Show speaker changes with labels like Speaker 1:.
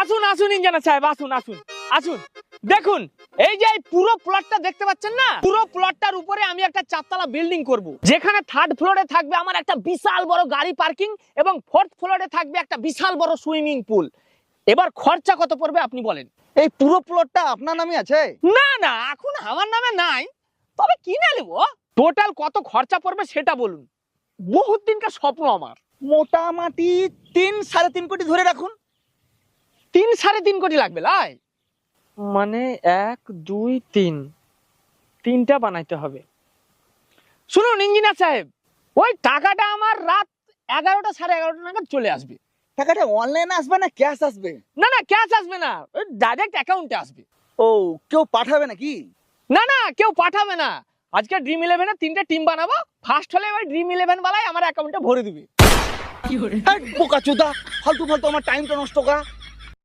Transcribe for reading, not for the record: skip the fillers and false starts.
Speaker 1: আসুন আসুন ইঞ্জিনিয়ার সাহেব, আসুন আসুন আসুন। দেখুন এই যে এই পুরো প্লটটা দেখতে পাচ্ছেন না, পুরো প্লটটার উপরে আমি একটা চারতলা বিল্ডিং করব, যেখানে থার্ড ফ্লোরে থাকবে আমার একটা বিশাল বড় গাড়ি পার্কিং এবং ফোর্থ ফ্লোরে থাকবে একটা বিশাল বড় সুইমিং পুল। এবার খরচা কত পড়বে আপনি বলেন?
Speaker 2: এই পুরো প্লটটা আপনার নামে আছে?
Speaker 1: না না, এখন আমার নামে নাই, তবে কিনে নেব। টোটাল কত খরচা পড়বে সেটা বলুন, বহুত দিনকার স্বপ্ন আমার।
Speaker 2: মোটামুটি 3-3.5 কোটি ধরে রাখুন।
Speaker 1: 3-3.5 কোটি লাগবে লাই? মানে 1 2 3, তিনটা বানাইতে হবে। শুনুন ইঞ্জিনিয়ার সাহেব, ওই টাকাটা আমার রাত 11টা 11:30 নাগাদ চলে আসবে।
Speaker 2: টাকাটা অনলাইনে আসবে না ক্যাশ আসবে?
Speaker 1: না না, ক্যাশ আসবে না, ওই ডাইরেক্ট অ্যাকাউন্টে আসবে।
Speaker 2: ও, কেউ পাঠাবে নাকি?
Speaker 1: না না, কেউ পাঠাবে না। আজকে ড্রিম ইলেভেনে 3টে টিম বানাবো, ফার্স্ট হলে ওই ড্রিম ইলেভেন বালাই আমার অ্যাকাউন্টে ভরে দিবে।
Speaker 2: বোকাচোদা, ফালতু ফালতু আমার টাইমটা নষ্ট করা।